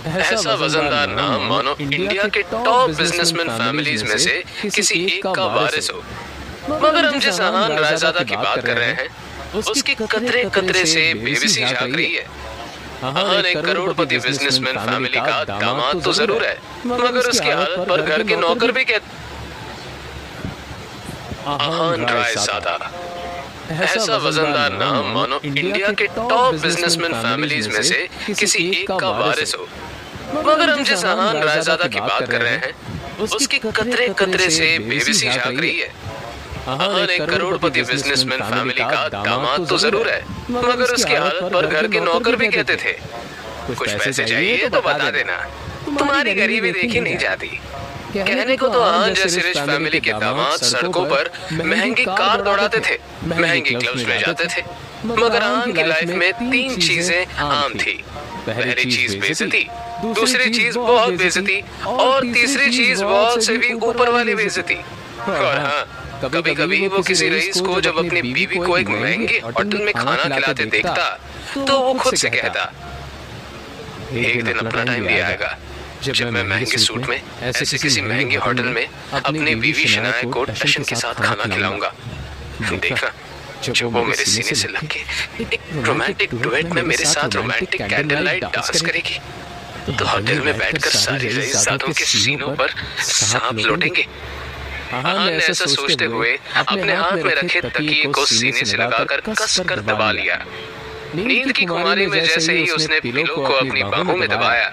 ऐसा वजनदार नाम मानो इंडिया के टॉप बिजनेसमैन फैमिलीज में से किसी एक का वारिस हो। मगर हम जिस अहान रायजादा की बात कर रहे हैं, उसकी कतरे कतरे से बेबसी झांक रही है। अहान एक करोड़पति बिजनेसमैन फैमिली का दामाद तो जरूर है, मगर उसकी हालत पर घर के नौकर भी कहते। अहान रायजादा ऐसा वजनदार नाम मानो इंडिया के टॉप बिजनेसमैन फैमिलीज में से किसी एक का वारिस हो। मगर हम जिस अहान रायजादा की बात कर रहे हैं, उसकी कतरे कतरे से बेबसी झांक रही है। अहान एक करोड़पति बिजनेसमैन फैमिली का दामाद तो जरूर है, मगर उसकी हालत पर घर के नौकर भी कहते थे, कुछ पैसे चाहिए तो बता देना, तुम्हारी गरीबी देखी नहीं जाती। कहने को तो अहान जैसी रिच फैमिली के दामाद सड़कों पर महंगी कार दौड़ाते थे, महंगी ग्लव्स ले जाते थे, मगर अहान की लाइफ में तीन चीजें आम थी। पहली चीज बेइज्जती, दूसरी चीज बहुत बेइज्जती, और तीसरी चीज बहुत से भी ऊपर वाली बेइज्जती। और हाँ, कभी कभी वो किसी रईस को जब अपनी बीवी को एक महंगे होटल में खाना खिलाते देखता, तो वो खुद से कहता, एक दिन अपना टाइम भी आएगा जब मैं महंगे सूट में ऐसे किसी महंगे होटल में अपनी बीवी शनाया को पैशन के साथ खाना खिलाऊंगा। देखना, जब वो मेरे सीने से लग के एक रोमांटिक डुएट में मेरे साथ रोमांटिक कैंडल लाइट डांस करेगी, तो होटल में बैठकर सारी रईसजादों के सीनों पर सांप लौटेंगे। अहान ने ऐसा सोचते हुए अपने हाथ में रखे तकिए को सीने से लगाकर कसकर दबा लिया। नींद की खुमारी में जैसे ही उसने पिलो को अपनी बाहों में दबाया,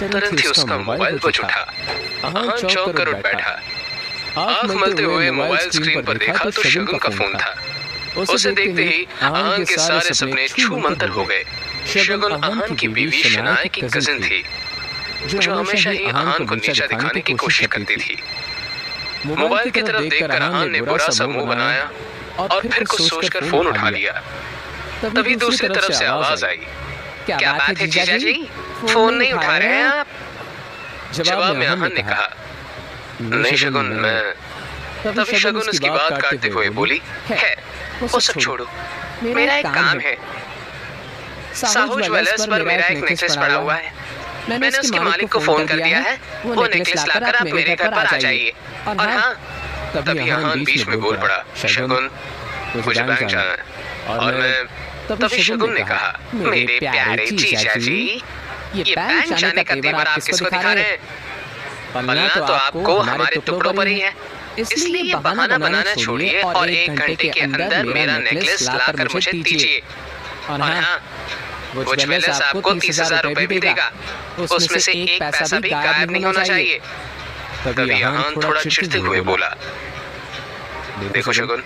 तुरंत ही उसका मोबाइल बज उठा। अहान चौंक कर उठ बैठा। आंख मलते हुए मोबाइल स्क्रीन पर देखा तो शगुन का फोन था। उसे देखते ही अहान के सारे सपने छू मंतर हो गए। शगुन अहान की बीवी शनाया की कजिन थी, जो हमेशा ही अहान को नीचा दिखाने की कोशिश करती थी। मोबाइल की तरफ देखकर अहान ने बुरा सा मुंह बनाया और फिर कुछ सोचकर फोन उठा लिया। तभी दूसरी तरफ से आवाज आई, क्या बात है जीजा जी, फोन नहीं उठा रहे हैं आप? जवाब में अहान ने कहा, नहीं शगुन, मैं। तभी शगुन उसकी बात काटते हुए बोली, है वो सब छोड़ो, मेरा एक काम है। साहू ज्वेलर्स पर मेरा एक नेकलेस पड़ा हुआ है, मैंने उसके मालिक को फोन कर दिया है, वो नेकलेस लाकर आप मेरे घर पर आ जाइए। और हाँ, तभी अहान बीच में बोल पड़ा, शगुन मुझे बैंक जाना है। और मैं। तभी शगुन ने कहा, मेरे प्यारे जीजा जी, ये बैंक जाने का तेवर आप किसको दिखा रहे हैं? पलना तो आपको हमारे टुकड़ों पर ही है, इसलिए ये बहाना बनाना छोड़िए और 1 घंटे के अंदर मेरा नेकलेस लाकर मुझे दीजिए। और हाँ, वो ज्वेलर्स आपको 30,000 रुपए भी देगा, उसमें से एक पैसा भी गायब नहीं होना चाहिए। तभी अहान थोड़ा चिढ़ते हुए बोला, देखो शगुन,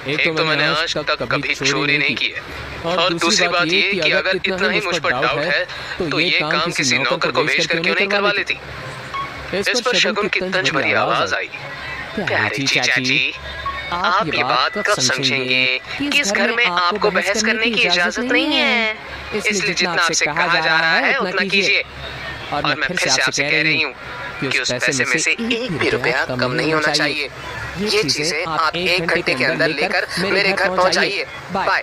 एक तो मैंने आज तक कभी चोरी नहीं की है, और दूसरी बात ये कि अगर इतना ही मुझ पर डाउट है तो ये काम किसी नौकर को भेजकर क्यों नहीं करवा लेती? इस पर शगुन की तंज भरी आवाज आई, प्यारे जीजा जी, आप ये बात कब समझेंगे कि इस घर में आपको बहस करने की इजाजत नहीं है, इसलिए जितना आपसे कहा जा रहा है उतना कीजिए। और मैं फिर से आपसे कह रही हूँ कि उस पैसे में से एक भी रुपया कम नहीं होना चाहिए। ये चीजें आप 1 घंटे के अंदर लेकर मेरे घर पहुंचाइए। बाय।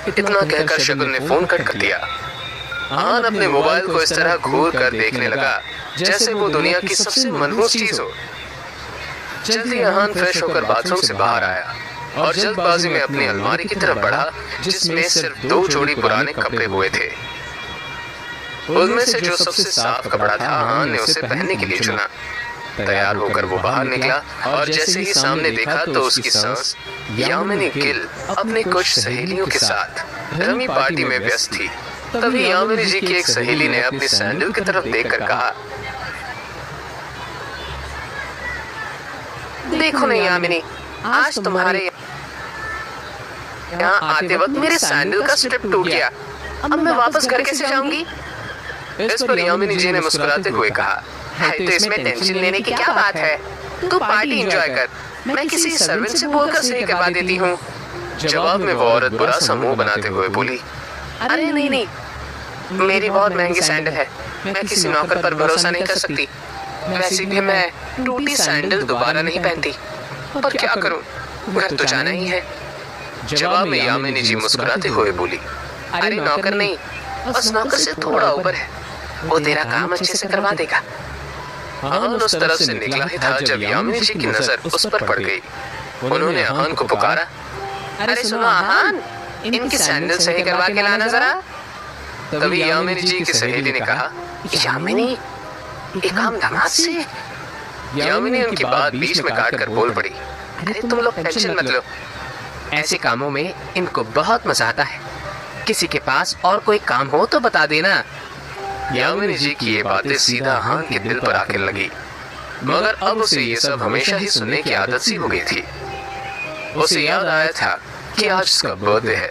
इतना कहकर शगुन ने फोन कट कर दिया। अहान अपने मोबाइल को इस तरह घूर कर देखने लगा जैसे वो दुनिया की सबसे मनहूस चीज हो। जल्दी अहान फ्रेश होकर बाथरूम से बाहर आया और जल्दबाजी में अपनी अलमारी की तरफ बढ़ा, जिसमें सिर्फ 2 जोड़ी पुराने कपड़े हुए थे। उनमें से जो सबसे साफ कपड़ा था, अहान ने उसे पहनने के लिए चुना। तैयार होकर वो बाहर निकला और जैसे ही सामने देखा तो उसकी सास यामिनी गिल अपने कुछ सहेलियों के साथ रमी पार्टी में व्यस्त थी। तभी यामिनी जी की एक सहेली ने अपनी सैंडल की तरफ देखकर कहा, देखो नहीं यामिनी, आज तुम्हारे यहाँ आते वक्त मेरे सैंडल का स्ट्रिप टूट गया, अब मैं वापस घर कैसे जाऊंगी? इस पर यामिनी जी ने मुस्कुराते हुए कहा, तो इसमें टेंशन लेने की क्या बात है, तू पार्टी एंजॉय कर, मैं किसी सर्वेंट से बोलकर सही करवा देती हूँ। जवाब में वो औरत बुरा सा मुंह बनाते हुए बोली, अरे नहीं नहीं, मेरी बहुत महंगी सैंडल है, मैं किसी नौकर पर भरोसा नहीं कर सकती। वैसे भी मैं टूटी सैंडल दोबारा नहीं पहनती, पर क्या करूं, घर तो जाना ही है। जवाब में यामिनी जी मुस्कुराते हुए बोली, अरे नौकर नहीं, बस नौकर से थोड़ा ऊपर है, वो तेरा काम अच्छे से करवा देगा। आहान उस तरफ से निकला ही था जब यामिनी जी की नजर उस पर पड़ गई। उन्होंने आहान को पुकारा, अरे सुनो आहान, इनकी सैंडल सही करवा के लाना जरा। तभी यामिनी जी की सहेली ने कहा, यामिनी, ये काम दामाद से। यामिनी उनकी बात बीच में काट कर बोल पड़ी, अरे तुम लोग टेंशन मत लो, ऐसे कामों में इनको बहुत मजा आता है। किसी के पास और कोई काम हो तो बता देना। यामिनी जी की ये बातें सीधा आहान के दिल पर आकर लगी, मगर अब उसे ये सब हमेशा ही सुनने की आदत सी हो गई थी। उसे याद आया था कि आज उसका बर्थडे है,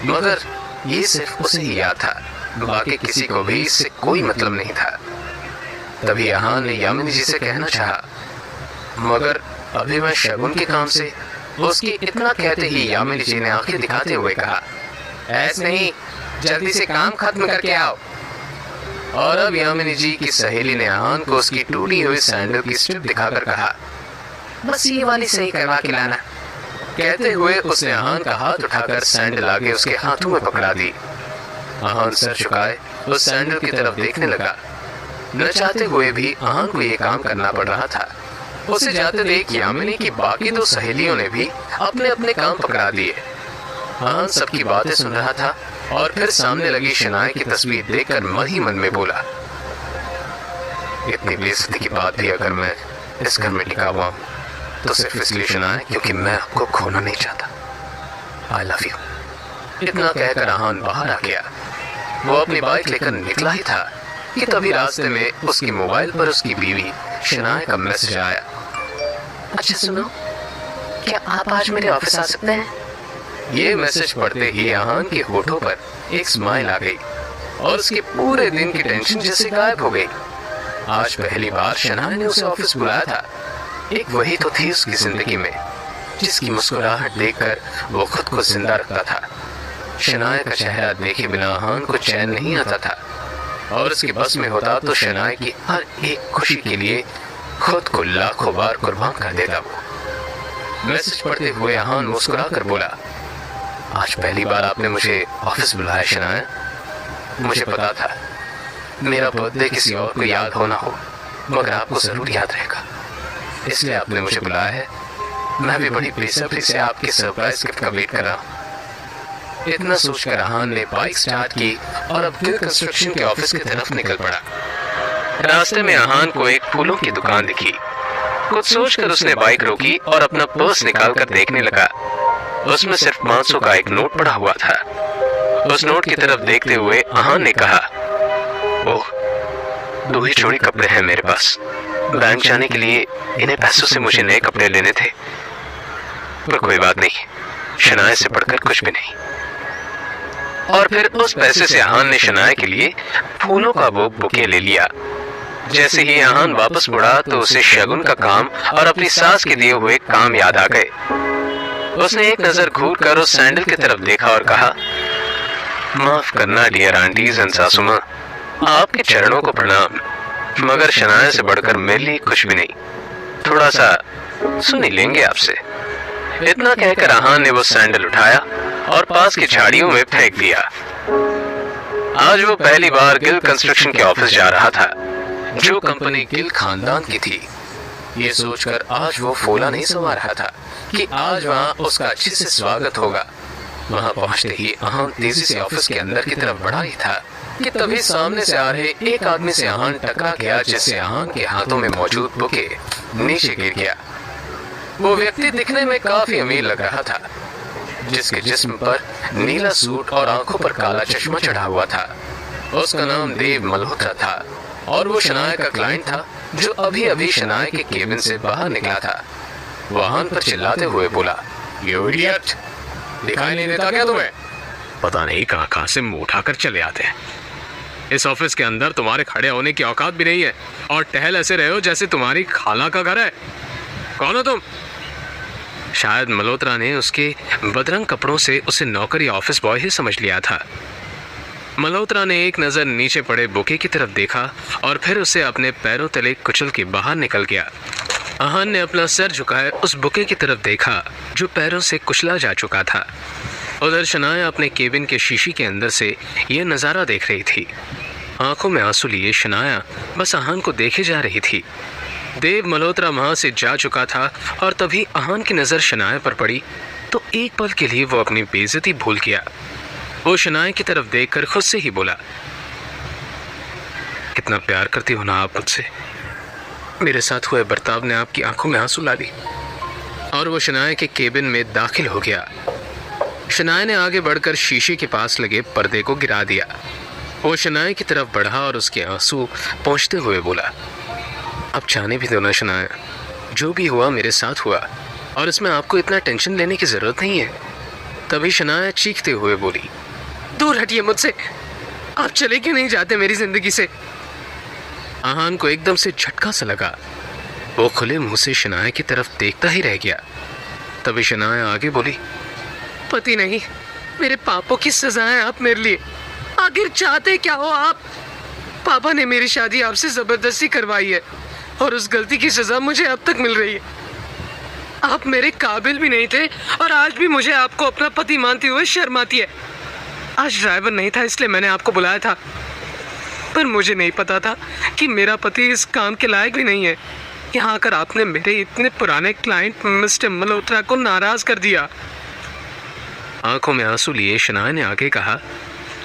मगर ये सिर्फ उसे ही याद था, बाकी किसी को भी इससे कोई मतलब नहीं था। तभी आहान ने यामिनी जी से कहना चाहा, मगर अभी मैं शगुन के काम से। उसकी इतना कहते ही यामिनी जी ने आंखें दिखाते हुए कहा, ऐसे नहीं, जल्दी से काम खत्म करके आओ। और अब यामिनी जी की सहेली ने आहान को उसकी टूटी हुई सैंडल की स्ट्रिप दिखाकर कहा, बस ये वाली सही करवा के लाना। कहते हुए उसने आहान का हाथ उठाकर सैंडल आगे उसके हाथों में पकड़ा दी। आहान सर झुकाए उस सैंडल की तरफ देखने लगा। न चाहते हुए भी आहान को ये काम करना पड़ रहा था। उसे जाते देख यामिनी की बाकी दो सहेलियों ने भी अपने अपने काम पकड़ा दिए। आहान सबकी बातें सुन रहा था और फिर सामने लगी शनाया की तस्वीर देखकर मन ही मन में बोला, इतनी बेइज्जती की बात भी अगर मैं इस घर में टिका हुआ हूं तो सिर्फ इसलिए शनाया क्योंकि मैं आपको खोना नहीं चाहता। I love you. इतना कहकर आहान बाहर आ गया। वो अपनी बाइक लेकर निकला ही था कि तभी रास्ते में उसके मोबाइल पर उसकी बीवी शनाया का मैसेज आया, अच्छा सुनो, क्या आप आज मेरे ऑफिस आ सकते हैं? ये मैसेज पढ़ते ही आहान के होठों पर एक स्माइल आ गई और उसके पूरे दिन की टेंशन जैसे गायब हो गई। आज पहली बार शनाया ने उसे ऑफिस बुलाया था। एक वही तो थी उसकी जिंदगी में जिसकी मुस्कुराहट देखकर वो खुद को जिंदा रखता था। शनाया का चेहरा देखे बिना आहान को चैन नहीं आता था और उसके बस में होता तो शनाया की हर एक खुशी के लिए खुद को लाखों बार कुर्बान कर देता। वो मैसेज पढ़ते हुए आहान मुस्कुरा कर बोला, आज पहली बार आपने मुझे ऑफिस बुलाया शनाया। मुझे पता था मेरा बर्थडे किसी और को याद हो ना हो, मगर आपको जरूर याद रहेगा, इसलिए आपने मुझे बुलाया है। मैं भी बड़ी बेसब्री से आपके सरप्राइज गिफ्ट का वेट कर रहा हूँ। इतना सोचकर आहान ने बाइक स्टार्ट की और अब गिल कंस्ट्रक्शन के ऑफिस की तरफ निकल पड़ा। रास्ते में आहान को एक फूलों की दुकान दिखी। कुछ सोचकर उसने बाइक रोकी और अपना पर्स निकालकर देखने लगा। उसमें सिर्फ 500 का एक नोट पड़ा हुआ था। उस नोट की तरफ देखते हुए आहान ने कहा, ओह, 2 ही जोड़ी कपड़े हैं मेरे पास। बैंक जाने के लिए इन्हें पैसों से मुझे नए कपड़े लेने थे, पर कोई बात नहीं, शनाया से बढ़कर कुछ भी नहीं। और फिर उस पैसे से आहान ने शनाया के लिए फूलों का वो बुके ले लिया। जैसे ही आहान वापस मुड़ा तो उसे शगुन का काम और अपनी सास के दिए हुए काम याद आ गए। उसने एक नजर घूर कर उस सैंडल की तरफ देखा और कहा, माफ करना डियर आंटीज एंड सासू मां, आपके चरणों को प्रणाम, मगर शनाया से बढ़कर मेरे लिए कुछ भी नहीं। थोड़ा सा सुन ही लेंगे आपसे। इतना कहकर आहान ने वो सैंडल उठाया और पास की झाड़ियों में फेंक दिया। आज वो पहली बार गिल कंस्ट्रक्शन के ऑफिस जा रहा था, जो कंपनी गिल खानदान की थी। ये सोचकर आज वो फूला नहीं समा रहा था कि आज वहाँ उसका अच्छे से स्वागत होगा। वहाँ पहुँचते ही आहान तेजी से ऑफिस के अंदर की तरफ बढ़ा ही था कि तभी सामने से आ रहे एक आदमी से आहान टकरा गया, जिससे आहान के हाथों में मौजूद बुके नीचे गिर गया। वो व्यक्ति दिखने में काफी अमीर लग रहा था, जिसके जिस्म पर नीला सूट और आंखों पर काला चश्मा चढ़ा हुआ था। उसका नाम देव मल्होत्रा था और वो शनाया का क्लाइंट था, जो अभी अभी शनाया के केबिन से बाहर निकला था। वो आहान पर चिल्लाते हुए बोला, यू इडियट, दिखाई नहीं देता क्या तुम्हें? पता नहीं कहां से मुंह उठाकर चले आते हैं। इस ऑफिस के अंदर तुम्हारे खड़े होने की औकात भी नहीं है और टहल ऐसे रहे हो जैसे तुम्हारी खाला का घर है। कौन हो तुम? शायद मल्होत्रा ने उसके बदरंग कपड़ों से उसे नौकर या ऑफिस बॉय ही समझ लिया था। मल्होत्रा ने एक नज़र नीचे पड़े बुके की तरफ देखा और फिर उसे अपने पैरों तले कुचल के बाहर निकल गया। आहान ने अपना सर झुकाए उस बुके की तरफ देखा जो पैरों से कुचला जा चुका था। उधर शनाया अपने केबिन के शीशी के अंदर से यह नज़ारा देख रही थी। आंखों में आंसू लिए शनाया बस आहान को देखे जा रही थी। देव मल्होत्रा वहां से जा चुका था और तभी आहान की नजर शनाया पर पड़ी तो एक पल के लिए वो अपनी बेइज्जती भूल गया। वो शनाया की तरफ देखकर खुद से ही बोला, कितना प्यार करती हो ना आप मुझसे। मेरे साथ हुए बर्ताव ने आपकी आंखों में आंसू ला दी। और वो शनाया के केबिन में दाखिल हो गया। शनाया ने आगे बढ़कर शीशे के पास लगे पर्दे को गिरा दिया। वो शनाया की तरफ बढ़ा और उसके आंसू पोंछते हुए बोला, अब जाने भी दो ना शनाया, जो भी हुआ मेरे साथ हुआ और इसमें आपको इतना टेंशन लेने की जरूरत नहीं है। तभी शनाया चीखते हुए बोली, दूर हटिए मुझसे, आप चले क्यों नहीं जाते मेरी जिंदगी से। आहान को एकदम से झटका सा लगा। वो खुले मुंह से शनाया की तरफ देखता ही रह गया। तभी शनाया आगे बोली, पति नहीं, मेरे पापों की सजा है आप मेरे लिए। आखिर चाहते क्या हो आप? पापा ने मेरी शादी आपसे जबरदस्ती करवाई है और उस गलती की सजा मुझे अब तक मिल रही है। आप मेरे काबिल भी नहीं थे और आज भी मुझे आपको अपना पति मानते हुए शर्म आती है। आज ड्राइवर नहीं था इसलिए मैंने आपको बुलाया था, पर मुझे नहीं पता था कि मेरा पति इस काम के लायक भी नहीं है। यहाँ आकर आपने मेरे इतने पुराने क्लाइंट मिस्टर मल्होत्रा को नाराज कर दिया। आंखों में आंसू लिए शनाया ने आगे कहा,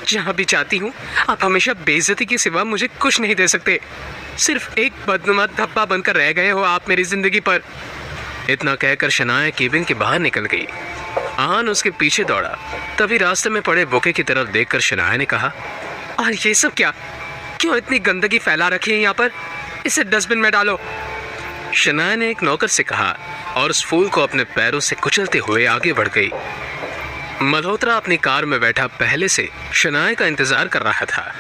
जहाँ भी चाहती हूँ आप हमेशा बेइज्जती के सिवा मुझे कुछ नहीं दे सकते। सिर्फ एक बदनुमा धब्बा बनकर रह गए हो आप मेरी जिंदगी पर। इतना कहकर शनाया केबिन के बाहर निकल गई। आहान उसके पीछे दौड़ा। तभी रास्ते में पड़े बुके की तरफ देखकर शनाया ने कहा, और ये सब क्या? क्यों इतनी गंदगी फैला रखी है यहाँ पर? इसे डस्टबिन में डालो। शनाया ने एक नौकर से कहा और उस फूल को अपने पैरों से कुचलते हुए आगे बढ़ गई। मल्होत्रा अपनी कार में बैठा पहले से शनाया का इंतजार कर रहा था।